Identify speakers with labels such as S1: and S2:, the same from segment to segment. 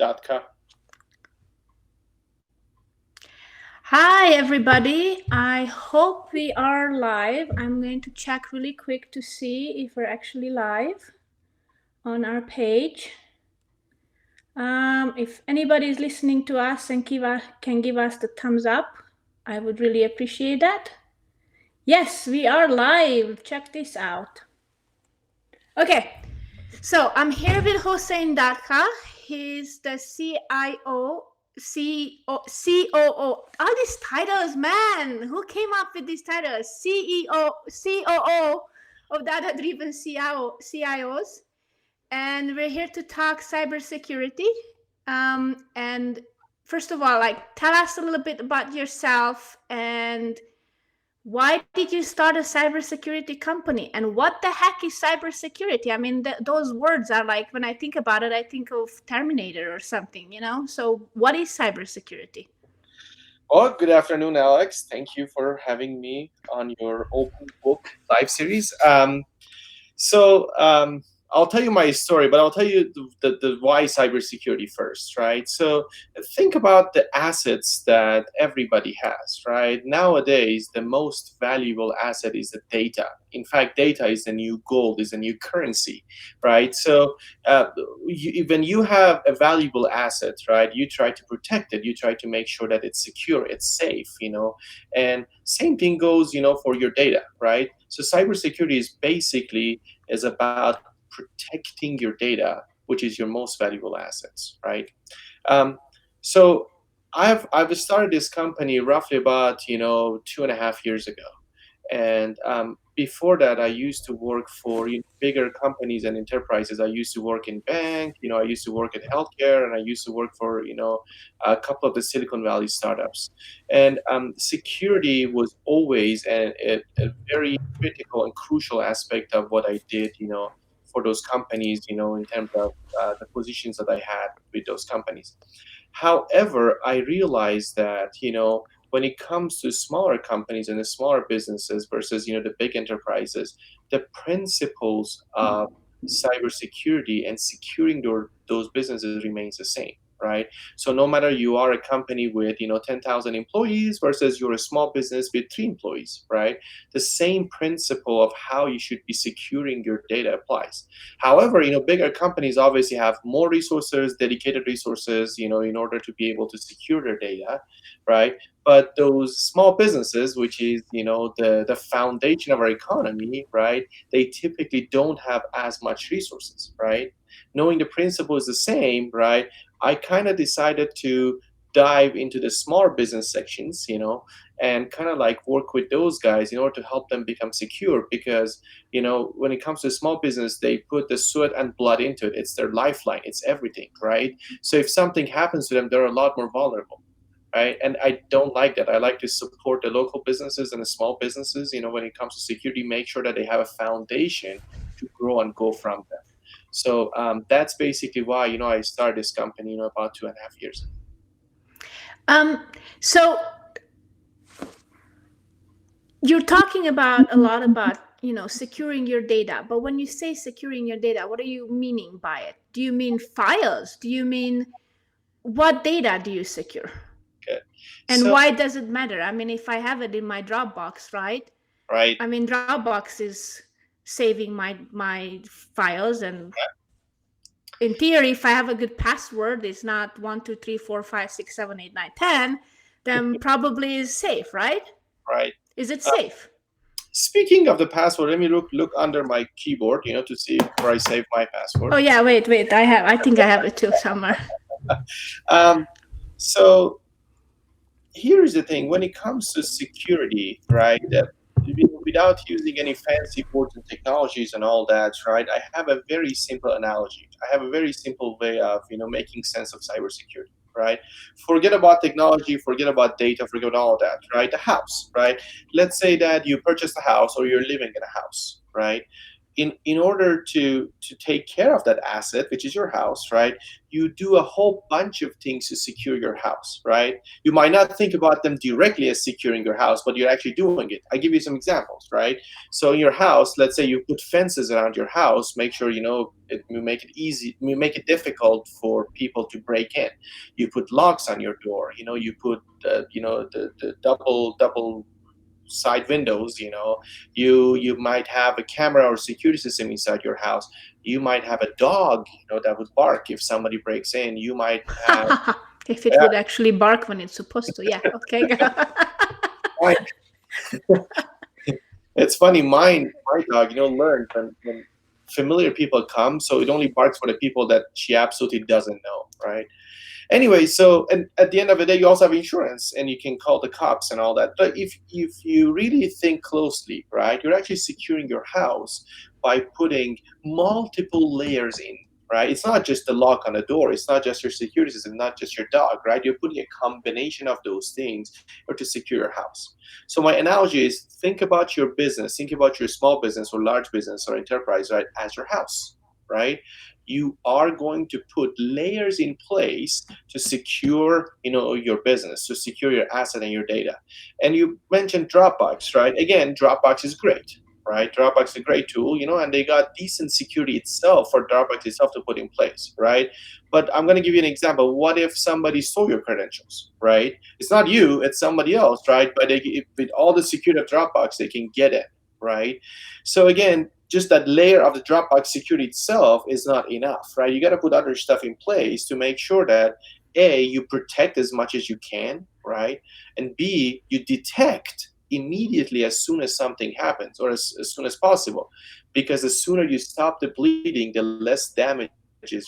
S1: Dadkhah.
S2: Hi, everybody. I hope we are live. I'm going to check really quick to see if we're actually live on our page. If anybody is listening to us and can give us the thumbs up, I would really appreciate that. Yes, we are live. Check this out. Okay, so I'm here with Hossein Dadkhah. He's the CIO, COO. All these titles, man. Who came up with these titles? CEO, COO of Data Driven CIOs. And we're here to talk cybersecurity. And first of all, tell us a little bit about yourself and why did you start a cybersecurity company and what the heck is cybersecurity? I mean, those words are like, when I think about it, I think of Terminator or something, So what is cybersecurity?
S1: Well, good afternoon, Alex. Thank you for having me on your open book live series. So I'll tell you my story, but I'll tell you the why cybersecurity first, right? So think about the assets that everybody has, right? Nowadays, the most valuable asset is the data. In fact, data is the new gold, is the new currency, right? So when you have a valuable asset, right, you try to protect it. You try to make sure that it's secure, it's safe, and same thing goes, for your data, right? So cybersecurity is about protecting your data, which is your most valuable assets, right? Um, so I've started this company roughly about 2.5 years ago, and before that, I used to work for bigger companies and enterprises. I used to work in bank, I used to work in healthcare, and I used to work for a couple of the Silicon Valley startups. And security was always a very critical and crucial aspect of what I did, for those companies, in terms of the positions that I had with those companies. However, I realized that, when it comes to smaller companies and the smaller businesses versus, the big enterprises, the principles of cybersecurity and securing those businesses remains the same, right? So no matter you are a company with, 10,000 employees versus you're a small business with 3 employees, right? The same principle of how you should be securing your data applies. However, bigger companies obviously have more resources, dedicated resources, in order to be able to secure their data, right? But those small businesses, which is, the foundation of our economy, right? They typically don't have as much resources, right? Knowing the principle is the same, right? I kind of decided to dive into the smaller business sections, and kind of like work with those guys in order to help them become secure, because when it comes to small business, they put the sweat and blood into it. It's their lifeline, it's everything, right? So if something happens to them, they're a lot more vulnerable, right? And I don't like that. I like to support the local businesses and the small businesses, when it comes to security, make sure that they have a foundation to grow and go from them. So that's basically why, I started this company, about 2.5 years ago.
S2: So you're talking about a lot about, securing your data, but when you say securing your data, what are you meaning by it? Do you mean files? Do you mean what data do you secure?
S1: Okay.
S2: And
S1: So,
S2: why does it matter? I mean, if I have it in my Dropbox, right?
S1: right.
S2: I mean, Dropbox is saving my files, and in theory, if I have a good password, it's not 1 2 3 4 5 6 7 8 9 10, then probably is safe, right?
S1: Right.
S2: Is it
S1: Uh,
S2: safe?
S1: Speaking of the password, let me look under my keyboard, to see where I save my password.
S2: Oh yeah, wait. I think I have it too somewhere.
S1: Um, so here's the thing: when it comes to security, right? Without using any fancy words and technologies and all that, right? I have a very simple analogy. I have a very simple way of, making sense of cybersecurity, right? Forget about technology, forget about data, forget all that, right? The house, right? Let's say that you purchased a house or you're living in a house, right? in order to take care of that asset, which is your house, right? You do a whole bunch of things to secure your house, right? You might not think about them directly as securing your house, but you're actually doing it. I give you some examples, right? So in your house, let's say you put fences around your house, make sure you make it easy, you make it difficult for people to break in. You put locks on your door, you put the double side windows. You might have a camera or security system inside your house. You might have a dog that would bark if somebody breaks in. You might have
S2: If it would actually bark when it's supposed to. Yeah. Okay.
S1: mine, it's funny, my dog learned when familiar people come, so it only barks for the people that she absolutely doesn't know, right? Anyway, so and at the end of the day, you also have insurance, and you can call the cops and all that. But if you really think closely, right, you're actually securing your house by putting multiple layers in. Right, it's not just the lock on the door. It's not just your security system, not just your dog. Right, you're putting a combination of those things to secure your house. So my analogy is: think about your business, think about your small business or large business or enterprise, right, as your house. Right, you are going to put layers in place to secure your business, to secure your asset and your data. And you mentioned Dropbox, right? Again, Dropbox is great, right? Dropbox is a great tool, and they got decent security itself for Dropbox itself to put in place, right? But I'm going to give you an example. What if somebody stole your credentials, right? It's not you, it's somebody else, right? But with all the security of Dropbox, they can get it, right? So again, just that layer of the Dropbox security itself is not enough, right? You got to put other stuff in place to make sure that A, you protect as much as you can, right? And B, you detect immediately as soon as something happens, or as soon as possible. Because the sooner you stop the bleeding, the less damages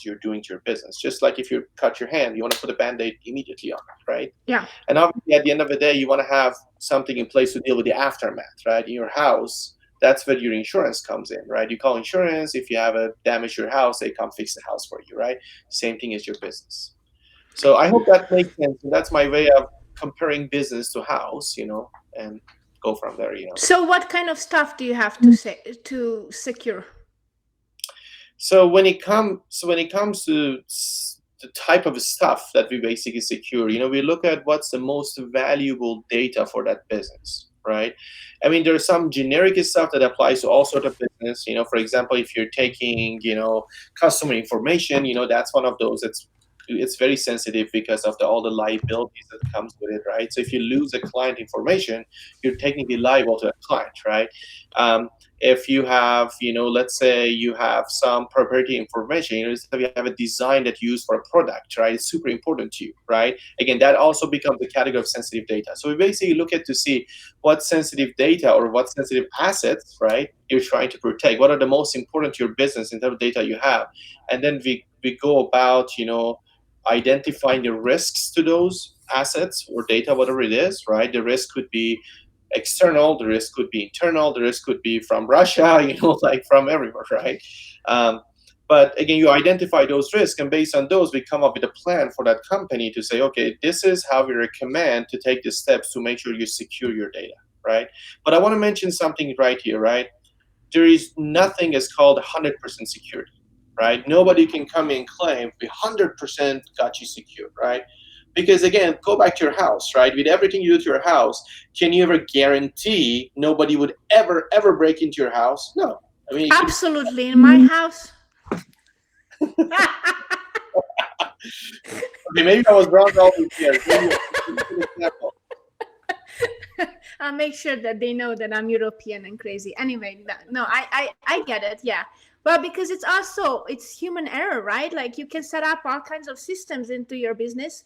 S1: you're doing to your business. Just like if you cut your hand, you want to put a band-aid immediately on it, right?
S2: Yeah.
S1: And obviously at the end of the day, you want to have something in place to deal with the aftermath, right? In your house, that's where your insurance comes in, right? You call insurance. If you have a damage to your house, they come fix the house for you, right? Same thing as your business. So I hope that makes sense. And that's my way of comparing business to house, and go from there.
S2: So, what kind of stuff do you have to say to secure?
S1: So when it comes to the type of stuff that we basically secure, we look at what's the most valuable data for that business, right? I mean, there's some generic stuff that applies to all sort of business. For example, if you're taking, customer information, that's one of those. It's very sensitive because of all the liabilities that comes with it, right? So if you lose a client information, you're technically liable to a client, right? If you have, let's say you have some property information, so you have a design that you use for a product, right? It's super important to you, right? Again, that also becomes a category of sensitive data. So we basically look at to see what sensitive data or what sensitive assets, right, you're trying to protect. What are the most important to your business in terms of data you have? And then we go about, identifying the risks to those assets or data, whatever it is, right? The risk could be external, the risk could be internal, the risk could be from Russia, like from everywhere, right? Um, but again, you identify those risks, and based on those, we come up with a plan for that company to say, okay, this is how we recommend to take the steps to make sure you secure your data, right? But I want to mention something right here, right? There is nothing as called 100% security, right? Nobody can come in and claim we 100% got you secure, right? Because again, go back to your house, right? With everything you do to your house, can you ever guarantee nobody would ever break into your house? No. I mean, it could.
S2: Absolutely. In my house.
S1: Okay, maybe I was wrong all these years. Maybe a good example.
S2: I'll make sure that they know that I'm European and crazy. Anyway, no, I get it. Yeah. Well, because it's human error, right? Like you can set up all kinds of systems into your business,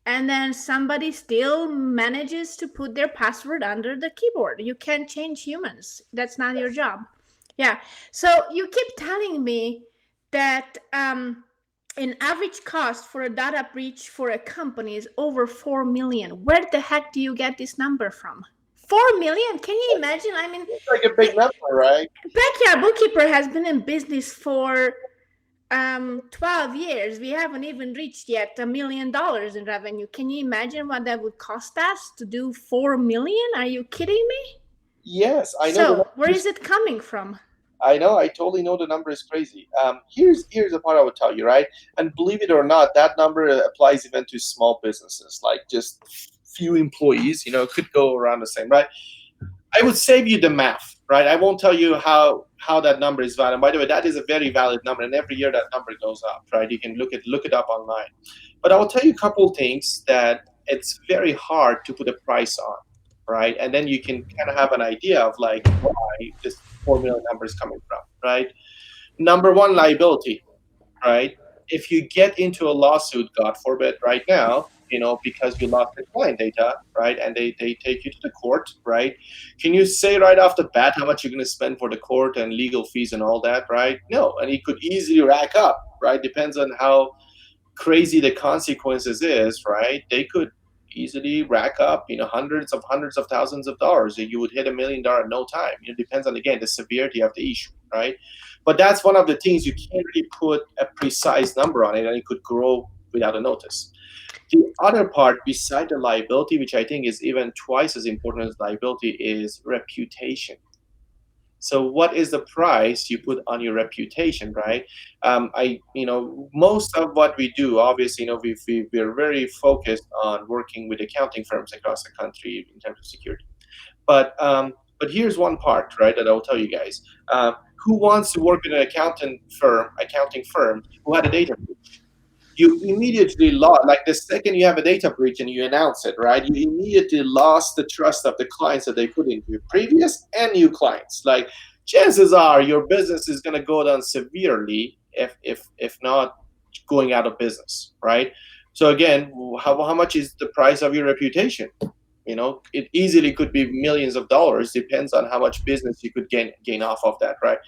S2: and then somebody still manages to put their password under the keyboard. You can't change humans. That's not your job. Yeah. So you keep telling me that an average cost for a data breach for a company is over 4 million. Where the heck do you get this number from? 4 million? Can you imagine? I mean,
S1: It's like a big number, right?
S2: Backyard Bookkeeper has been in business for 12 years. We haven't even reached yet $1 million in revenue. Can you imagine what that would cost us to do 4 million? Are you kidding me?
S1: Yes, I know.
S2: So, where is it coming from?
S1: I know. I totally know the number is crazy. Here's the part I would tell you, right? And believe it or not, that number applies even to small businesses, like just few employees. Could go around the same, right? I would save you the math, right? I won't tell you how that number is valid. And by the way, that is a very valid number, and every year that number goes up, right? You can look it up online. But I will tell you a couple things that it's very hard to put a price on, right? And then you can kind of have an idea of like why this 4 million number is coming from, right? Number one, liability, right? If you get into a lawsuit, God forbid, right now, because you lost the client data, right, and they take you to the court, right? Can you say right off the bat how much you're going to spend for the court and legal fees and all that, right? No, and it could easily rack up, right? Depends on how crazy the consequences is, right? They could easily rack up, hundreds of thousands of dollars. You would hit $1 million in no time. It depends on, again, the severity of the issue, right? But that's one of the things you can't really put a precise number on it, and it could grow without a notice. The other part, beside the liability, which I think is even twice as important as liability, is reputation. So what is the price you put on your reputation, right? Most of what we do, obviously, we're very focused on working with accounting firms across the country in terms of security. But here's one part, right, that I'll tell you guys. Who wants to work with an accounting firm who had a data breach? You immediately lost, like the second you have a data breach and you announce it, right? You immediately lost the trust of the clients that they put into you, previous and new clients. Like chances are your business is going to go down severely if not going out of business, right? So again, how much is the price of your reputation? It easily could be millions of dollars, depends on how much business you could gain off of that, right?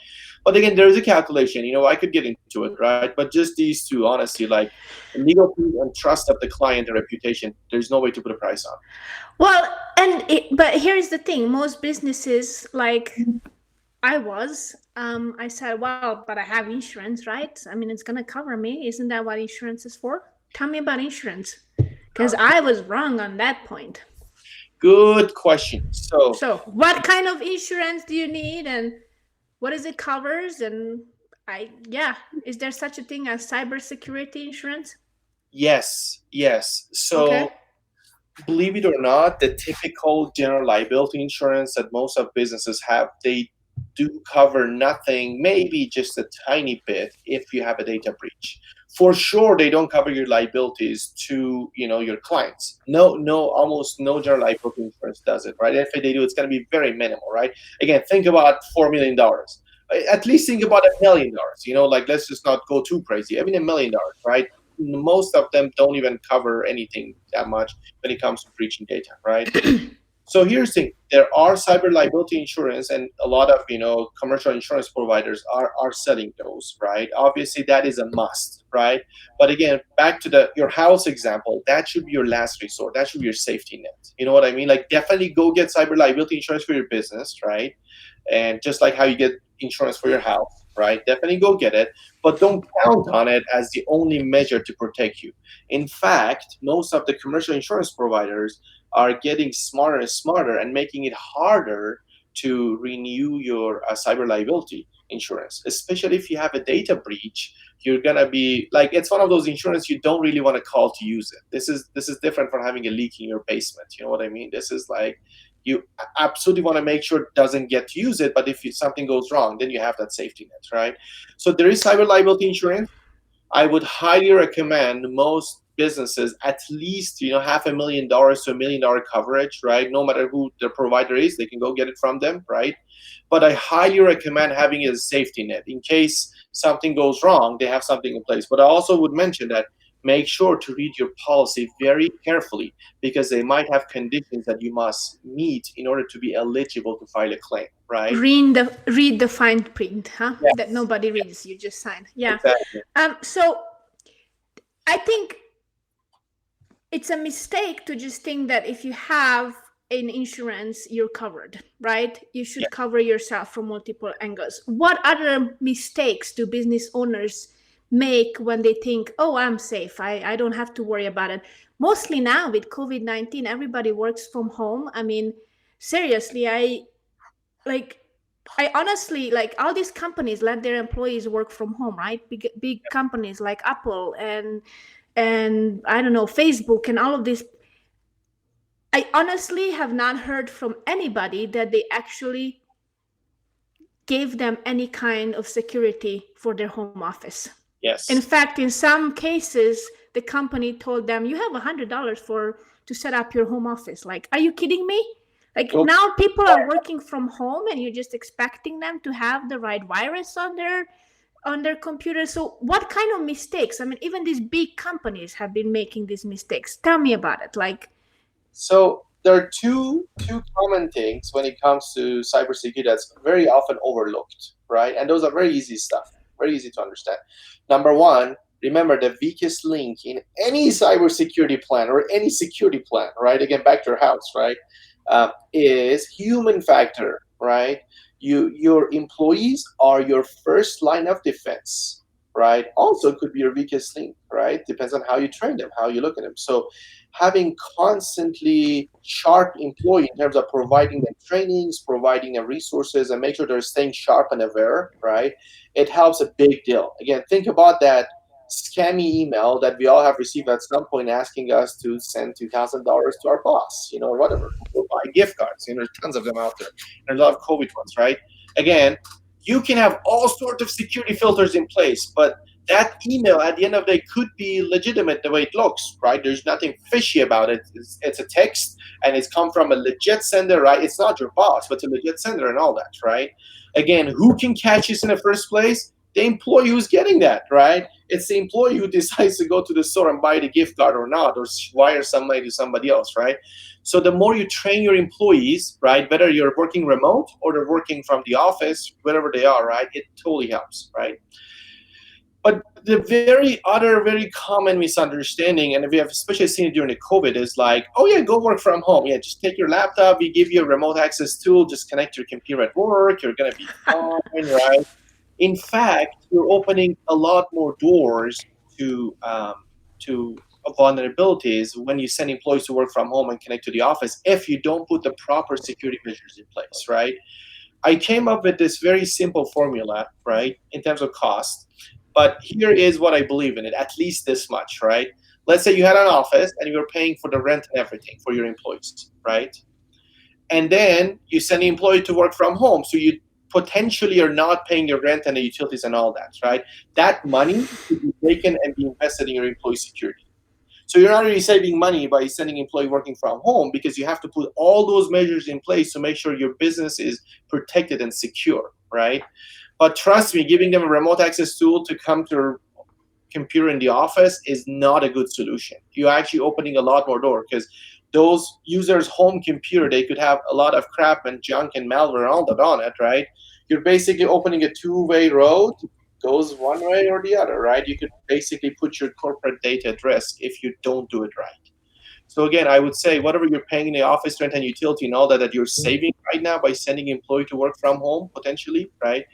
S1: But again, there is a calculation. I could get into it, right? But just these two, honestly, like legal fees and trust of the client and reputation, there's no way to put a price on.
S2: Well, but here's the thing: most businesses, like I said, well, but I have insurance, right? I mean, it's gonna cover me. Isn't that what insurance is for? Tell me about insurance, because I was wrong on that point.
S1: Good question. So
S2: So, what kind of insurance do you need, and what is it covers? And yeah, is there such a thing as cybersecurity insurance?
S1: yes.
S2: Okay.
S1: So believe it or not, the typical general liability insurance that most of businesses have, they do cover nothing, maybe just a tiny bit if you have a data breach. For sure, they don't cover your liabilities to your clients. No, almost no general liability insurance does it, right? If they do, it's going to be very minimal, right? Again, think about $4 million. At least think about $1 million. Like let's just not go too crazy. I mean, $1 million, right? Most of them don't even cover anything that much when it comes to breaching data, right? So here's the thing: there are cyber liability insurance, and a lot of commercial insurance providers are selling those, right? Obviously, that is a must, right? But again, back to the your house example, that should be your last resort. That should be your safety net. You know what I mean? Like definitely go get cyber liability insurance for your business, right? And just like how you get insurance for your house, right? Definitely go get it, but don't count on it as the only measure to protect you. In fact, most of the commercial insurance providers are getting smarter and smarter and making it harder to renew your cyber liability insurance, especially if you have a data breach. You're gonna be like, it's one of those insurance you don't really want to call to use it. This is different from having a leak in your basement. You know what I mean? This is like you absolutely want to make sure it doesn't get to use it, but if something goes wrong, then you have that safety net, right? So there is cyber liability insurance. I would highly recommend most businesses at least $500,000 to $1 million coverage, right? No matter who the provider is, they can go get it from them, right? But I highly recommend having it as a safety net in case something goes wrong. They have something in place. But I also would mention that make sure to read your policy very carefully because they might have conditions that you must meet in order to be eligible to file a claim, right?
S2: Read the fine print, huh? That
S1: Yes,
S2: nobody reads. You just sign. Yeah.
S1: exactly.
S2: So I think it's a mistake to just think that if you have an insurance, you're covered, right? You should cover yourself from multiple angles. What other mistakes do business owners make when they think, oh, I'm safe, I don't have to worry about it? Mostly now with COVID-19, everybody works from home. I mean, seriously, I like I honestly, like, all these companies let their employees work from home, right? Big companies like Apple and I don't know, Facebook and all of this. I honestly have not heard from anybody that they actually gave them any kind of security for their home office. In
S1: Yes.
S2: fact, in some cases, the company told them, you have $100 for to set up your home office. Like, are you kidding me? Like,
S1: Well,
S2: now people are working from home and you're just expecting them to have the right virus on their computer. So what kind of mistakes? I mean, even these big companies have been making these mistakes. Tell me about it. Like,
S1: so there are two common things when it comes to cybersecurity that's very often overlooked, right? And those are very easy stuff, very easy to understand. Number one, remember the weakest link in any cybersecurity plan or any security plan, right? Again, back to your house, right? Is human factor, right? Your employees are your first line of defense, right? Also could be your weakest link, right? Depends on how you train them, how you look at them. So having constantly sharp employee in terms of providing them trainings, providing them resources, and make sure they're staying sharp and aware, right? It helps a big deal. Again, think about that scammy email that we all have received at some point asking us to send $2,000 to our boss, or whatever, or buy gift cards. There's tons of them out there. And a lot of COVID ones, right? Again, you can have all sorts of security filters in place, but that email at the end of the day could be legitimate the way it looks, right? There's nothing fishy about it. It's a text and it's come from a legit sender, right? It's not your boss, but it's a legit sender and all that, right? Again, who can catch this in the first place? The employee who's getting that, right? It's the employee who decides to go to the store and buy the gift card or not, or wire some money to somebody else, right? So the more you train your employees, right, whether you're working remote or they're working from the office, wherever they are, right, it totally helps, right? But the very other very common misunderstanding, and we have especially seen it during the COVID, is like, oh yeah, go work from home. Yeah, just take your laptop. We give you a remote access tool. Just connect your computer at work. You're gonna be fine, right? In fact, you're opening a lot more doors to vulnerabilities when you send employees to work from home and connect to the office if you don't put the proper security measures in place, right? I came up with this very simple formula, right, in terms of cost. But here is what I believe in it, at least this much, right? Let's say you had an office and you were paying for the rent and everything for your employees, right? And then you send the employee to work from home. So you potentially are not paying your rent and the utilities and all that, right? That money could be taken and be invested in your employee security. So you're not really saving money by sending employee working from home because you have to put all those measures in place to make sure your business is protected and secure, right? But trust me, giving them a remote access tool to come to your computer in the office is not a good solution. You're actually opening a lot more door because those users' home computer, they could have a lot of crap and junk and malware and all that on it, right? You're basically opening a two-way road, goes one way or the other, right? You could basically put your corporate data at risk if you don't do it right. So again, I would say whatever you're paying in the office rent and utility and all that you're saving right now by sending employee to work from home potentially, right?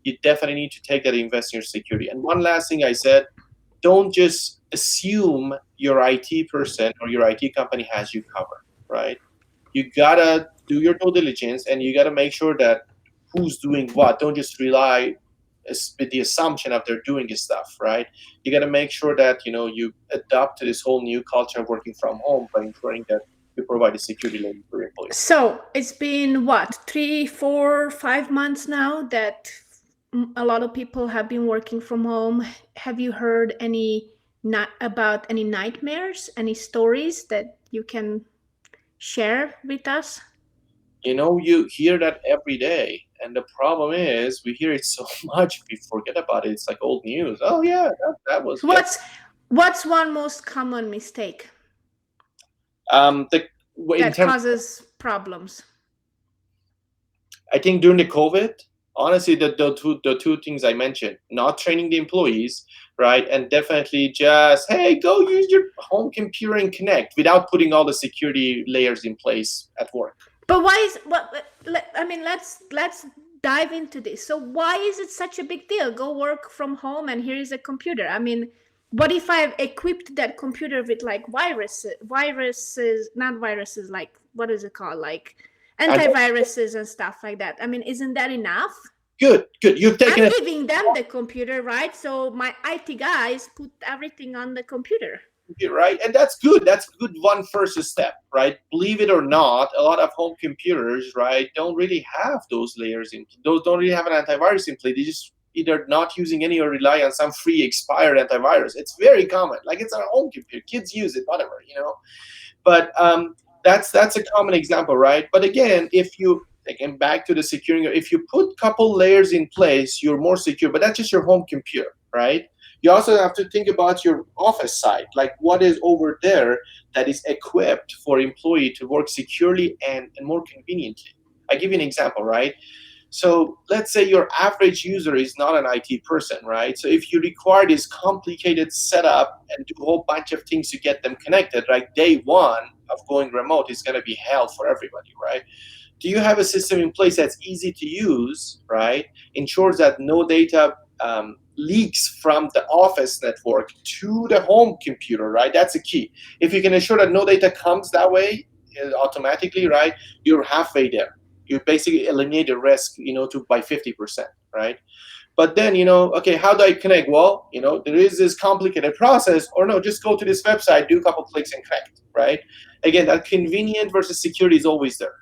S1: You definitely need to take that and invest in your security. And one last thing I said, don't just assume your IT person or your IT company has you covered, right? You gotta do your due diligence and you gotta make sure that who's doing what. Don't just rely with the assumption of they're doing this stuff, right? You gotta make sure that you adapt to this whole new culture of working from home by ensuring that you provide a security layer for your employees.
S2: so it's been what, 3, 4, 5 months now that a lot of people have been working from home. Have you heard any not about any nightmares, any stories that you can share with us?
S1: You hear that every day, and the problem is we hear it so much we forget about it. It's like old news. Oh yeah, that was yes.
S2: What's one most common mistake
S1: The in
S2: that
S1: terms,
S2: causes problems?
S1: I think during the COVID, honestly, the two things I mentioned, not training the employees, right, and definitely just hey, go use your home computer and connect without putting all the security layers in place at work.
S2: But why is what I mean, let's dive into this. So why is it such a big deal? Go work from home and here is a computer. I mean, what if I've equipped that computer with like viruses, not viruses, like what is it called? Like
S1: And
S2: antiviruses and stuff like that. I mean, isn't that enough?
S1: good. You've taken
S2: I'm
S1: it.
S2: giving them the computer, right? So my IT guys put everything on the computer.
S1: Right, and that's good. That's a good one first step, right? Believe it or not, a lot of home computers, right, don't really have those layers in. Those don't really have an antivirus in place. They just either not using any or rely on some free expired antivirus. It's very common. Like, it's our home computer, kids use it, whatever. But that's a common example, right? But again, if you, again, back to the securing, if you put couple layers in place, you're more secure. But that's just your home computer, right? You also have to think about your office side, like what is over there that is equipped for employee to work securely and more conveniently. I give you an example, right? So let's say your average user is not an IT person, right? So if you require this complicated setup and do a whole bunch of things to get them connected, right? Day one of going remote is going to be hell for everybody, right? Do you have a system in place that's easy to use, right? Ensures that no data leaks from the office network to the home computer, right? That's the key. If you can ensure that no data comes that way automatically, right? You're halfway there. You basically eliminate the risk, to by 50%, right? But then, okay, how do I connect? Well, there is this complicated process, or no, just go to this website, do a couple clicks and connect, right? Again, that convenient versus security is always there,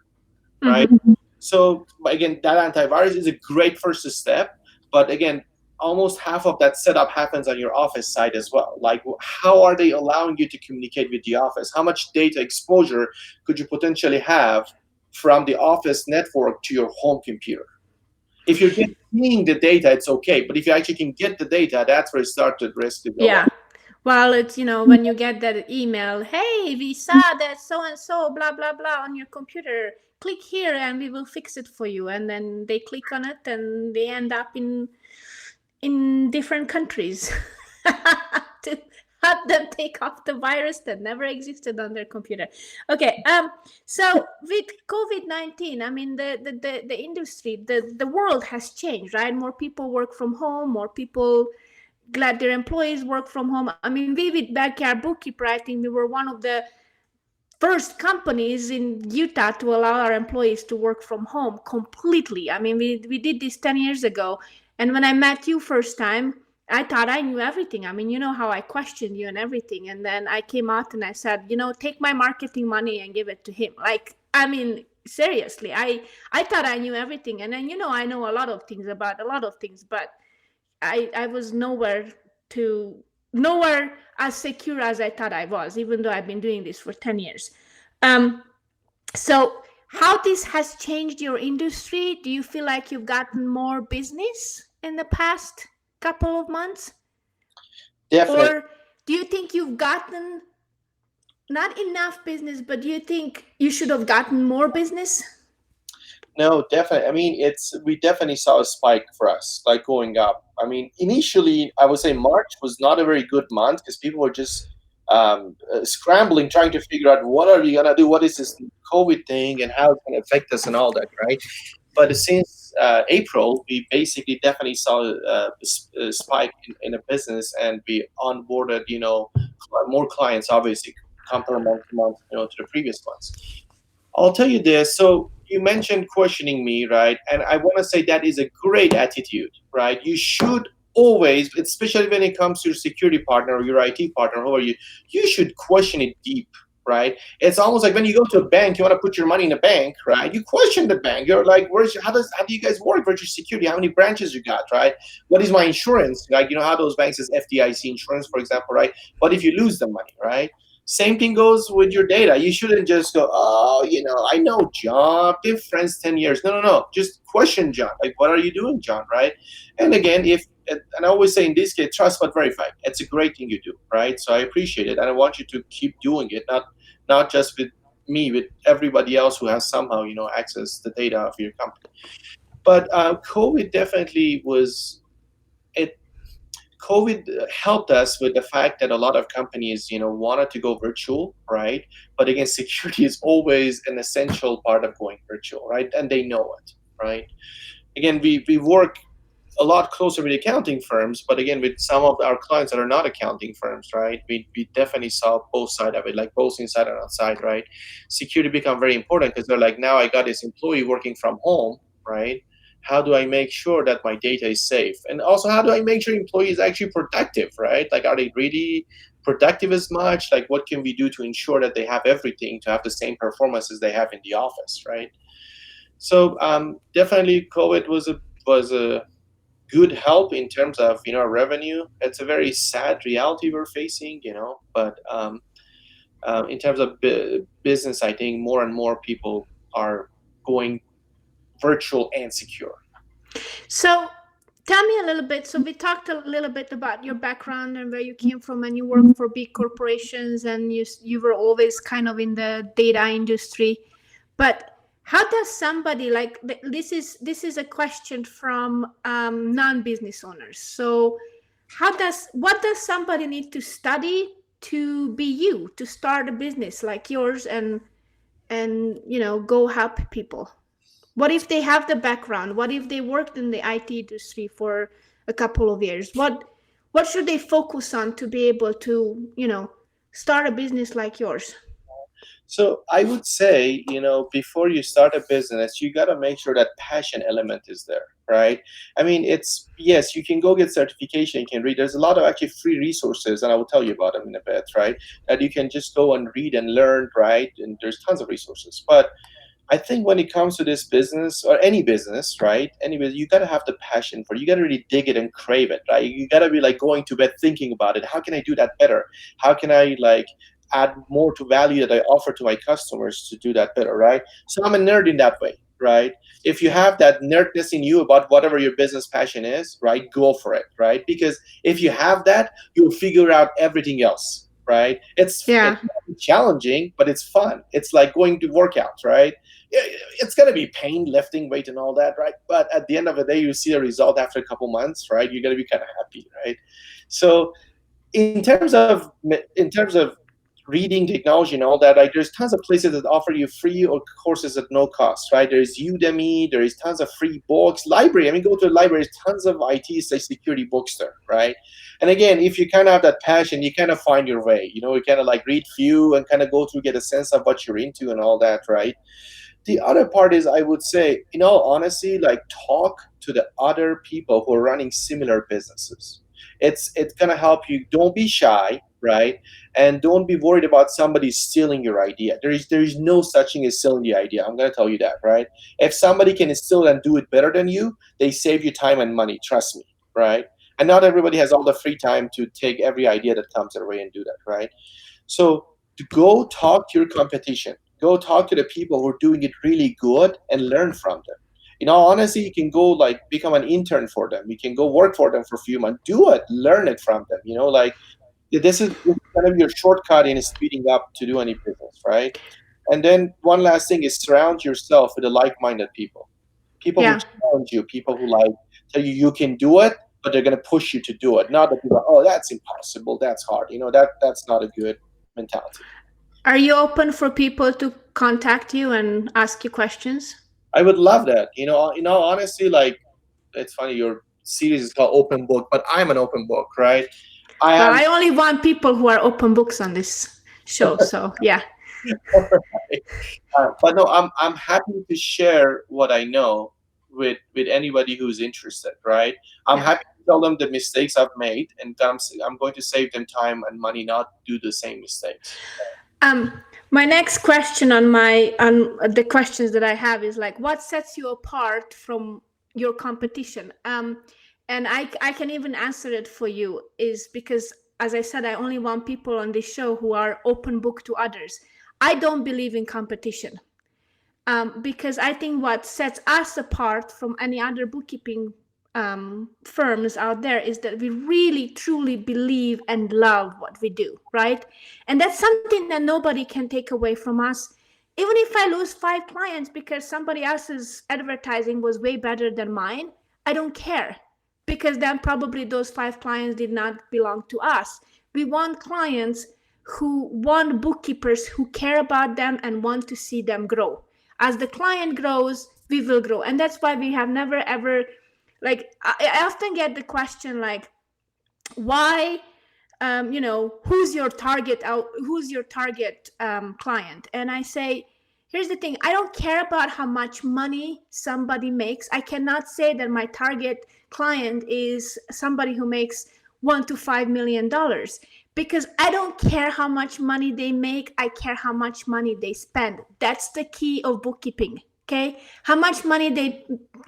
S1: right?
S2: Mm-hmm.
S1: So again, that antivirus is a great first step, but again, almost half of that setup happens on your office side as well. Like, how are they allowing you to communicate with the office? How much data exposure could you potentially have from the office network to your home computer? If you're getting the data, it's okay, but if you actually can get the data, that's where it starts to risk to go up.
S2: Yeah. Well, it's, when you get that email, hey, we saw that so and so, blah, blah, blah, on your computer. Click here and we will fix it for you. And then they click on it and they end up in different countries to help them take off the virus that never existed on their computer. Okay. So with COVID-19, I mean, the industry, the world has changed, right? More people work from home, more people glad their employees work from home. I mean, we with Backyard Bookkeeper, I think we were one of the first companies in Utah to allow our employees to work from home completely. I mean, we did this 10 years ago. And when I met you first time, I thought I knew everything. I mean, you know how I questioned you and everything. And then I came out and I said, take my marketing money and give it to him. Like, I mean, seriously, I thought I knew everything. And then, I know a lot of things about a lot of things, but I was nowhere as secure as I thought I was, even though I've been doing this for 10 years. So how this has changed your industry? Do you feel like you've gotten more business in the past couple of months?
S1: Definitely.
S2: Or do you think you've gotten not enough business, but do you think you should have gotten more business?
S1: No, definitely. I mean, we definitely saw a spike for us, like going up. I mean, initially, I would say March was not a very good month because people were just scrambling, trying to figure out what are we gonna do, what is this COVID thing, and how it's gonna affect us and all that, right? But since April, we basically definitely saw a spike in a business, and we onboarded, more clients, obviously, compared month to month, to the previous months. I'll tell you this. So you mentioned questioning me, right? And I want to say that is a great attitude, right? You should always, especially when it comes to your security partner or your IT partner, who are you should question it deep, right? It's almost like when you go to a bank, you want to put your money in a bank, right? You question the bank. You're like, how do you guys work? Where's your security? How many branches you got, right? What is my insurance? Like, how those banks is FDIC insurance, for example, right? What if you lose the money, right? Same thing goes with your data. You shouldn't just go, oh, I know John, been friends 10 years. No, no, no. Just question John. Like, what are you doing, John, right? And again, and I always say in this case, trust but verify. It's a great thing you do, right? So I appreciate it. And I want you to keep doing it, not just with me, with everybody else who has somehow, access the data of your company. But COVID definitely it COVID helped us with the fact that a lot of companies, wanted to go virtual, right? But again, security is always an essential part of going virtual, right? And they know it, right? Again, we work a lot closer with accounting firms, but again, with some of our clients that are not accounting firms, right? We definitely saw both sides of it, like both inside and outside, right? Security become very important because they're like, now I got this employee working from home, right? How do I make sure that my data is safe? And also, how do I make sure employee is actually productive, right? Like, are they really productive as much? Like, what can we do to ensure that they have everything to have the same performance as they have in the office, right? So definitely, COVID was a good help in terms of revenue. It's a very sad reality we're facing, but in terms of business, I think more and more people are going virtual and secure.
S2: So tell me a little bit. So we talked a little bit about your background and where you came from, and you work for big corporations, and you were always kind of in the data industry. But how does somebody like this is a question from non-business owners. So what does somebody need to study to be you, to start a business like yours, and go help people? What if they have the background? What if they worked in the IT industry for a couple of years? What should they focus on to be able to, start a business like yours?
S1: So I would say, before you start a business, you got to make sure that passion element is there, right? I mean, it's yes, you can go get certification, you can read. There's a lot of actually free resources, and I will tell you about them in a bit, right? That you can just go and read and learn, right? And there's tons of resources. But I think when it comes to this business or any business, right? Anyways, you gotta have the passion for it. You gotta really dig it and crave it, right? You gotta be like going to bed thinking about it. How can I do that better? How can I like add more to value that I offer to my customers to do that better, right? So I'm a nerd in that way, right? If you have that nerdness in you about whatever your business passion is, right, go for it, right? Because if you have that, you'll figure out everything else, right?
S2: Yeah.
S1: It's challenging, but it's fun. It's like going to workouts, right? It's going to be pain lifting weight and all that, right? But at the end of the day, you see a result after a couple months, right? You're going to be kind of happy, right? So in terms of reading technology and all that, like there's tons of places that offer you free or courses at no cost, right? There's Udemy, there is tons of free books, library. I mean, go to a library, there's tons of IT security books there, right? And again, if you kind of have that passion, you kind of find your way. You kind of like read few and kind of go through, get a sense of what you're into and all that, right? The other part is, I would say, in all honesty, like talk to the other people who are running similar businesses. It's gonna help you. Don't be shy, right? And don't be worried about somebody stealing your idea. There is no such thing as stealing the idea. I'm gonna tell you that, right? If somebody can steal and do it better than you, they save you time and money. Trust me, right? And not everybody has all the free time to take every idea that comes their way and do that, right? So to go talk to your competition, go talk to the people who are doing it really good and learn from them. In all honesty, you can go like become an intern for them. You can go work for them for a few months. Do it, learn it from them. Like this is kind of your shortcut in speeding up to do any business, right? And then one last thing is surround yourself with the like-minded people who
S2: Yeah.
S1: challenge you, people who like tell you you can do it, but they're going to push you to do it. Not that people, oh, that's impossible, that's hard. That's not a good mentality.
S2: Are you open for people to contact you and ask you questions?
S1: I would love that. Honestly, like it's funny. Your series is called Open Book, but I'm an open book, right? I
S2: Well,
S1: have.
S2: I only want people who are open books on this show. So, yeah.
S1: But no, I'm happy to share what I know with anybody who's interested, right? I'm
S2: Yeah.
S1: happy to tell them the mistakes I've made, and I'm going to save them time and money, not do the same mistakes.
S2: Um, my next question on the questions that I have is like, what sets you apart from your competition? And I can even answer it for you is because, as I said, I only want people on this show who are open book to others. I don't believe in competition. Because I think what sets us apart from any other bookkeeping firms out there is that we really truly believe and love what we do, right? And that's something that nobody can take away from us. Even if I lose 5 clients because somebody else's advertising was way better than mine, I don't care, because then probably those 5 clients did not belong to us. We want clients who want bookkeepers who care about them and want to see them grow. As the client grows, we will grow. And that's why we have never ever Like I often get the question like, why, who's your target out, who's your target client? And I say, here's the thing, I don't care about how much money somebody makes. I cannot say that my target client is somebody who makes $1 to $5 million, because I don't care how much money they make, I care how much money they spend. That's the key of bookkeeping. Okay, how much money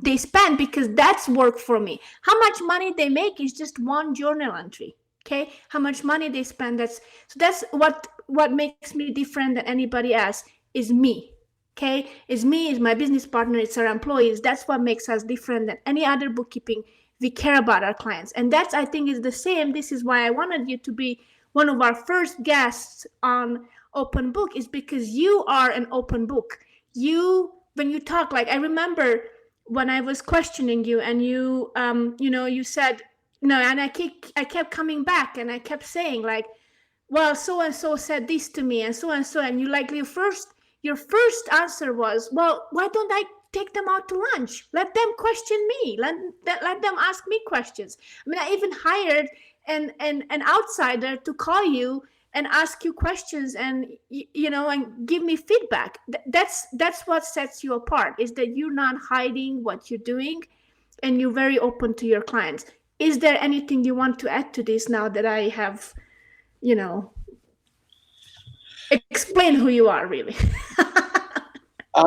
S2: they spend, because that's work for me. How much money they make is just one journal entry. Okay, how much money they spend, that's what makes me different than anybody else, is me. Okay, is me, is my business partner, it's our employees. That's what makes us different than any other bookkeeping. We care about our clients, and that's, I think, is the same. This is why I wanted you to be one of our first guests on Open Book, is because you are an open book. You, when you talk, like I remember when I was questioning you, and you said no, and I kept coming back, and I kept saying like, well, so and so said this to me, and so, and you like, your first answer was, well, why don't I take them out to lunch? Let them question me. Let them ask me questions. I mean, I even hired an outsider to call you and ask you questions, and and give me feedback. That's what sets you apart, is that you're not hiding what you're doing, and you're very open to your clients. Is there anything you want to add to this now that I have, you know, explain who you are really?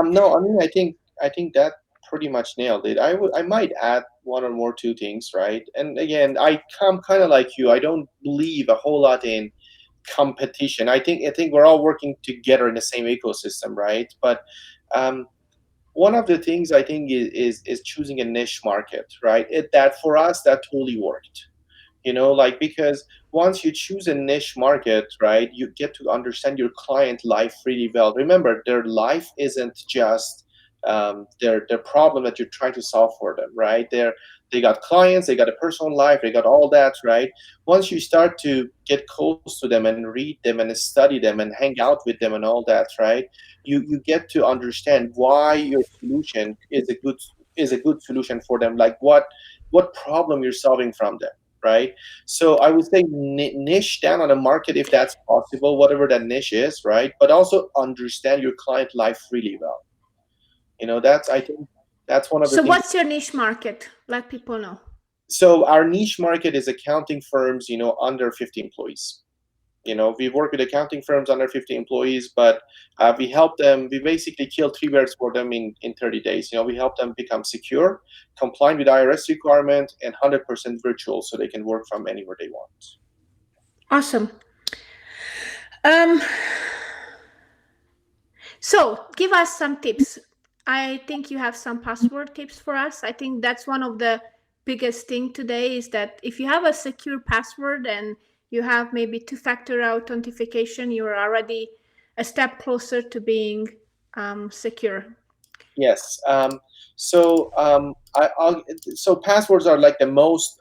S1: No, I mean, I think that pretty much nailed it. I might add one or more two things, right? And again, I come kind of like you. I don't believe a whole lot in competition. I think we're all working together in the same ecosystem, right? But um, one of the things I think is choosing a niche market, right? That for us that totally worked. Like, because once you choose a niche market, right, you get to understand your client life really well. Remember, their life isn't just their problem that you're trying to solve for them, right? They got clients, they got a personal life, they got all that, right? Once you start to get close to them and read them and study them and hang out with them and all that, right, you get to understand why your solution is a good solution for them, like what problem you're solving from them, right? So I would say niche down on a market if that's possible, whatever that niche is, right? But also understand your client life really well. That's, I think, that's one of the
S2: So
S1: things.
S2: what's your niche market? Let people know.
S1: So our niche market is accounting firms, under 50 employees. We work with accounting firms under 50 employees, but we help them. We basically kill three birds for them in 30 days. We help them become secure, compliant with IRS requirement, and 100% virtual, so they can work from anywhere they want.
S2: Awesome. Um, so give us some tips. I think you have some password tips for us. I think that's one of the biggest thing today, is that if you have a secure password and you have maybe two-factor authentication, you're already a step closer to being secure.
S1: Yes. So passwords are like the most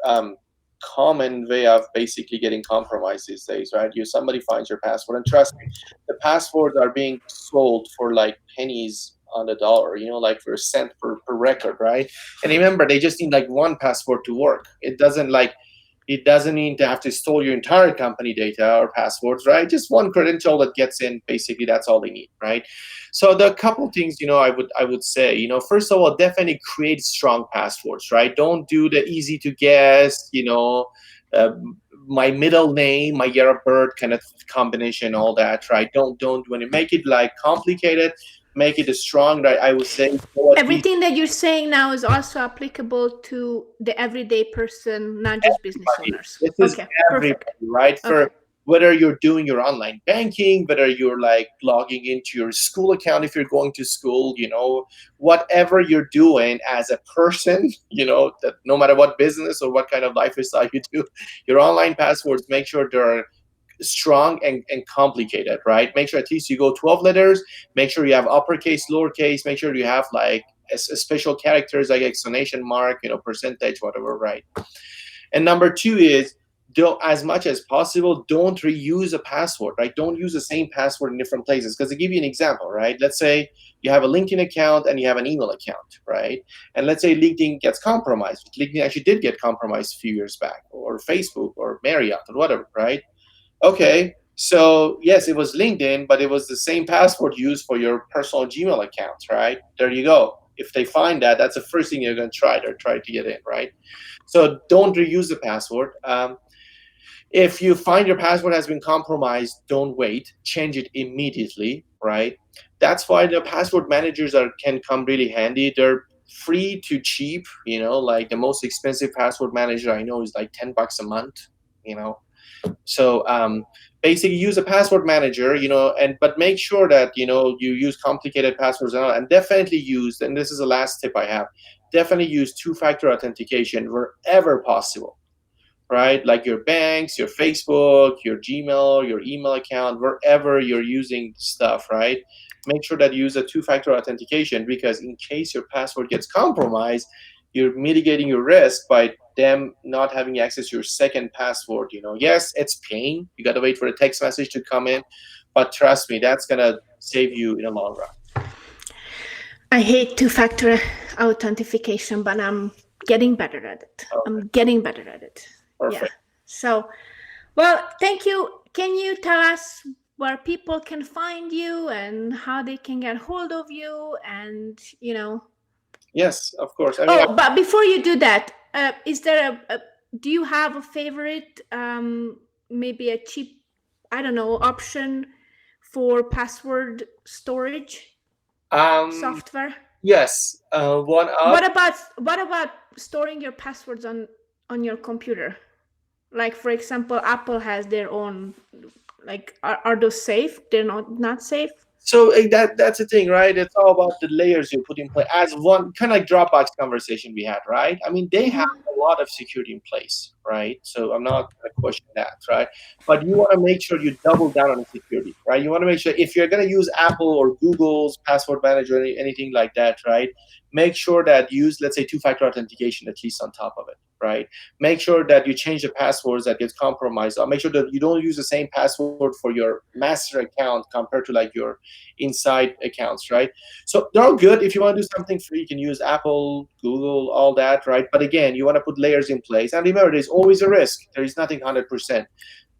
S1: common way of basically getting compromised these days, right? Somebody finds your password, and trust me, the passwords are being sold for like pennies on the dollar, like for a cent per record, right? And remember, they just need like one password to work. It doesn't mean to have to store your entire company data or passwords, right? Just one credential that gets in, basically, that's all they need, right? So the couple things, I would say, first of all, definitely create strong passwords, right? Don't do the easy to guess, uh, my middle name, my year of birth kind of combination, all that, right? Don't when you make it like complicated, make it as strong, right? I would say go at least
S2: Everything that you're saying now is also applicable to the everyday person, not just business
S1: everybody.
S2: owners.
S1: This is
S2: Okay,
S1: everybody,
S2: perfect.
S1: right?
S2: Okay.
S1: For whether you're doing your online banking, whether you're like logging into your school account if you're going to school, whatever you're doing as a person, that no matter what business or what kind of lifestyle you do, your online passwords, make sure they're strong and complicated, right? Make sure at least you go 12 letters, make sure you have uppercase, lowercase, make sure you have like a special characters like exclamation mark, percentage, whatever, right? And number two is don't, as much as possible, don't reuse a password, right? Don't use the same password in different places. Because to give you an example, right? Let's say you have a LinkedIn account and you have an email account, right? And let's say LinkedIn gets compromised. LinkedIn actually did get compromised a few years back, or Facebook or Marriott or whatever, right? Okay, so yes, it was LinkedIn, but it was the same password used for your personal Gmail account, right? There you go. If they find that, that's the first thing you're going to try. They're trying to get in, right? So don't reuse the password. If you find your password has been compromised, don't wait. Change it immediately, right? That's why the password managers can come really handy. They're free to cheap. Like the most expensive password manager I know is like $10 a month. You know, so basically use a password manager, and but make sure that you use complicated passwords and definitely use. And this is the last tip I have. Definitely use two-factor authentication wherever possible, right? Like your banks, your Facebook, your Gmail, your email account, wherever you're using stuff, right? Make sure that you use a two-factor authentication, because in case your password gets compromised, you're mitigating your risk by them not having access to your second password. Yes, it's pain. You got to wait for the text message to come in, but trust me, that's gonna save you in the long run.
S2: I hate two-factor authentication, but I'm getting better at it.
S1: Okay,
S2: I'm getting better at it. Yeah.
S1: perfect.
S2: So, well, thank you. Can you tell us where people can find you and how they can get hold of you? And,
S1: Yes, of course. I mean,
S2: oh, but before you do that, is there do you have a favorite, maybe a cheap, I don't know, option for password storage
S1: um,
S2: software?
S1: yes, one up.
S2: What about storing your passwords on your computer? Like, for example, Apple has their own. Like, are those safe? They're not safe.
S1: So that's the thing, right? It's all about the layers you put in place. As one kind of like Dropbox conversation we had, right? I mean, they have
S2: Mm-hmm.
S1: a lot of security in place, right? So I'm not going to question that, right? But you want to make sure you double down on the security, right? You want to make sure if you're going to use Apple or Google's password manager, anything like that, right? Make sure that you use, let's say, two-factor authentication at least on top of it, right? Make sure that you change the passwords that gets compromised. Or make sure that you don't use the same password for your master account compared to like your inside accounts, right? So they're all good. If you want to do something free, you can use Apple, Google, all that, right? But again, you want to put layers in place. And remember, there's always a risk. There is nothing 100%.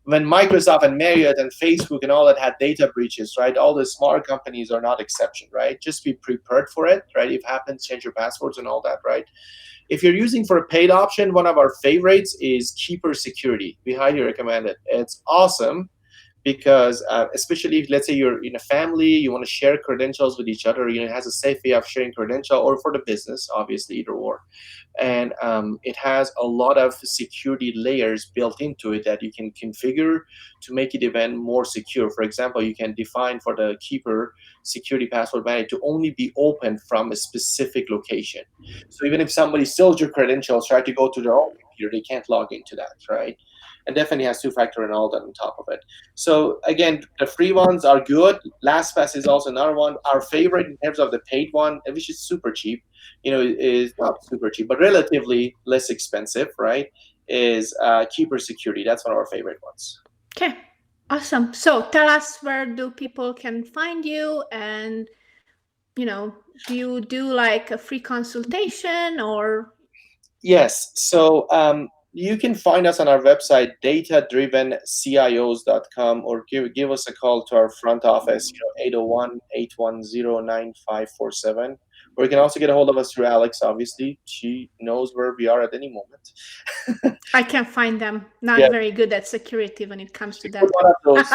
S1: When Microsoft and Marriott and Facebook and all that had data breaches, right? All the smart companies are not exception, right? Just be prepared for it, right? If it happens, change your passwords and all that, right? If you're using for a paid option, one of our favorites is Keeper Security. We highly recommend it. It's awesome because especially if, let's say, you're in a family, you want to share credentials with each other, it has a safe way of sharing credential, or for the business, obviously, either or. And it has a lot of security layers built into it that you can configure to make it even more secure. For example, you can define for the Keeper security password manager to only be open from a specific location. So even if somebody steals your credentials, try to go to their own computer, they can't log into that, right? And definitely has two-factor and all that on top of it. So again, the free ones are good. LastPass is also another one. Our favorite in terms of the paid one, which is super cheap, is not super cheap, but relatively less expensive, right? Is Keeper Security. That's one of our favorite ones.
S2: Okay, awesome. So tell us, where do people can find you, and do you do like a free consultation or?
S1: Yes. So you can find us on our website, datadrivencios.com, or give us a call to our front office, 801-810-9547. Or you can also get a hold of us through Alex, obviously. She knows where we are at any moment.
S2: I can't find them.
S1: Yeah,
S2: Not very good at security when it comes
S1: she
S2: to
S1: put
S2: that.
S1: one of those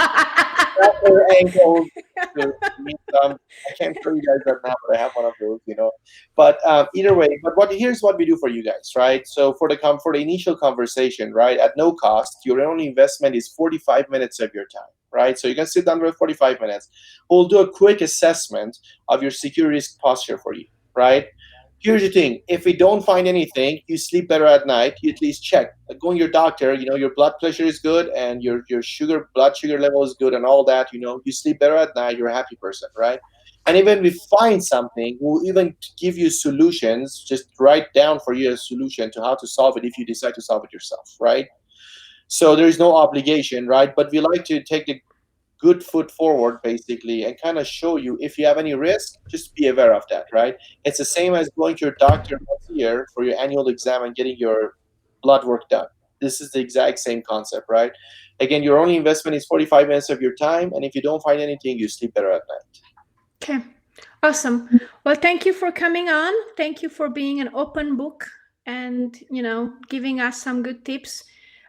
S1: her ankles to me. I can't show you guys that now, but I have one of those. But either way, but here's what we do for you guys, right? So for the initial conversation, right, at no cost, your only investment is 45 minutes of your time, right? So you can sit down for 45 minutes. We'll do a quick assessment of your security risk posture for you, right? Here's the thing: if we don't find anything, you sleep better at night. You at least check. Like going to your doctor, your blood pressure is good and your blood sugar level is good and all that. You sleep better at night. You're a happy person, right? And even if we find something, we'll even give you solutions. Just write down for you a solution to how to solve it if you decide to solve it yourself, right? So there is no obligation, right? But we like to take the good foot forward basically and kind of show you if you have any risk, just be aware of that, right? It's the same as going to your doctor once a year for your annual exam and getting your blood work done. This is the exact same concept, right? Again, your only investment is 45 minutes of your time, and if you don't find anything, you sleep better at night.
S2: Okay. Awesome. Well, thank you for coming on. Thank you for being an open book and, giving us some good tips.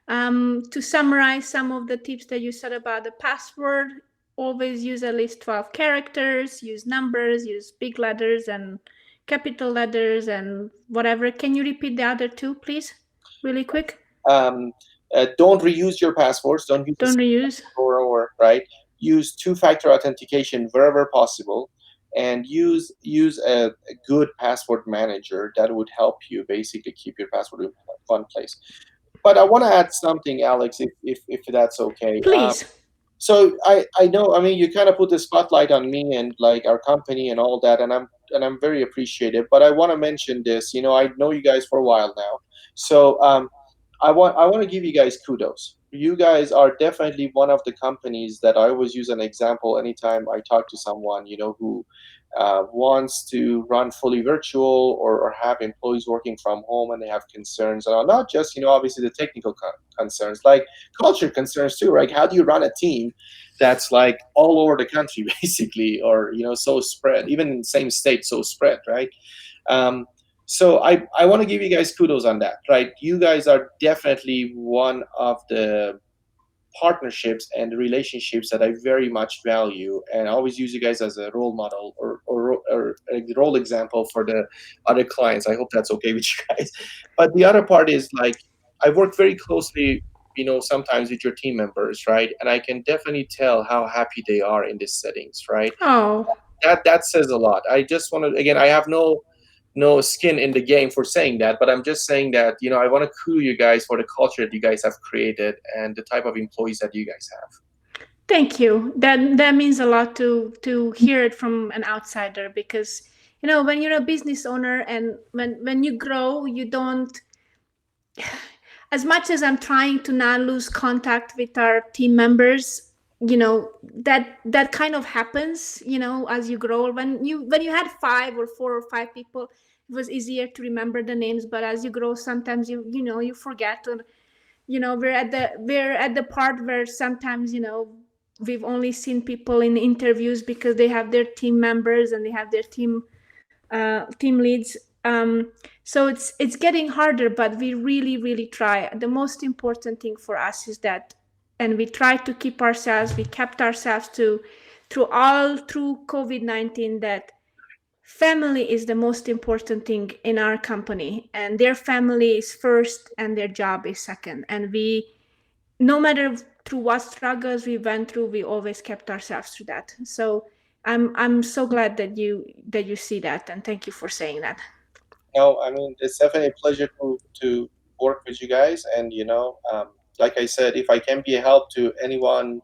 S2: To summarize some of the tips that you said about the password, always use at least 12 characters, use numbers, use big letters and capital letters and whatever. Can you repeat the other two, please? Really quick.
S1: um, don't reuse your passwords, don't use the
S2: Don't
S1: same
S2: reuse.
S1: password over and over, right? Use two-factor authentication wherever possible, and use a good password manager that would help you basically keep your password in one place. But I want to add something, Alex, if that's okay.
S2: Please.
S1: So I know, I mean, you kind of put the spotlight on me and like our company and all that, and I'm very appreciative. But I want to mention this. I know you guys for a while now, so I want to give you guys kudos. You guys are definitely one of the companies that I always use an example anytime I talk to someone, who wants to run fully virtual, or have employees working from home and they have concerns, and not just, obviously the technical concerns, like culture concerns too, right? How do you run a team that's like all over the country basically, or, so spread, even in the same state, so spread, right? Um, so I want to give you guys kudos on that, right? You guys are definitely one of the partnerships and relationships that I very much value, and I always use you guys as a role model, or a role example for the other clients. I hope that's okay with you guys. But the other part is like I work very closely, sometimes with your team members, right? And I can definitely tell how happy they are in these settings, right?
S2: Oh,
S1: That says a lot. I just want to, again, I have no skin in the game for saying that, but I'm just saying that, I want to kudos you guys for the culture that you guys have created and the type of employees that you guys have.
S2: thank you. That means a lot to hear it from an outsider, because when you're a business owner and when you grow, you don't, as much as I'm trying to not lose contact with our team members, that kind of happens, as you grow. When you had 5 or 4 or 5 people, it was easier to remember the names, but as you grow, sometimes you forget. Or we're at the part where sometimes we've only seen people in interviews because they have their team members and they have their team leads. So it's getting harder, but we really really try. The most important thing for us is that, and we try to keep ourselves, we kept ourselves to through COVID-19, that family is the most important thing in our company, and their family is first and their job is second. And we, no matter through what struggles we went through, we always kept ourselves through that. So I'm so glad that you see that, and thank you for saying that.
S1: No, I mean, it's definitely a pleasure to work with you guys, and like I said, if I can be a help to anyone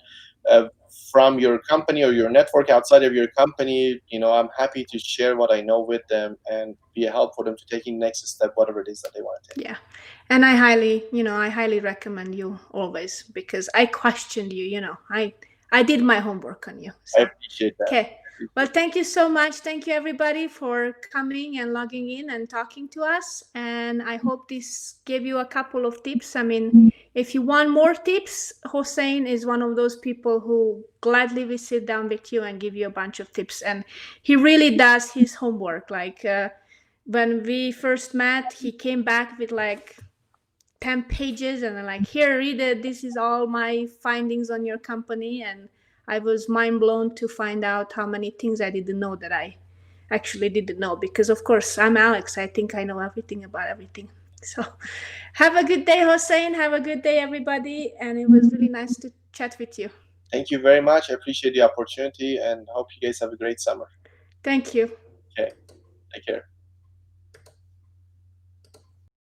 S1: uh, from your company or your network outside of your company, I'm happy to share what I know with them and be a help for them to taking next step, whatever it is that they want to take.
S2: Yeah. And I highly recommend you always, because I questioned you, I did my homework on you.
S1: I
S2: So,
S1: appreciate that.
S2: okay. Well, thank you so much. Thank you everybody for coming and logging in and talking to us. And I hope this gave you a couple of tips. I mean, if you want more tips, Hossein is one of those people who gladly will sit down with you and give you a bunch of tips. And he really does his homework. Like, when we first met, he came back with like 10 pages and I'm like, here, read it. This is all my findings on your company. And I was mind blown to find out how many things I didn't know that I actually didn't know. Because, of course, I'm Alex. I think I know everything about everything. So, have a good day, Hossein. Have a good day, everybody. And it was really nice to chat with you.
S1: Thank you very much. I appreciate the opportunity and hope you guys have a great summer.
S2: Thank you.
S1: Okay, take care.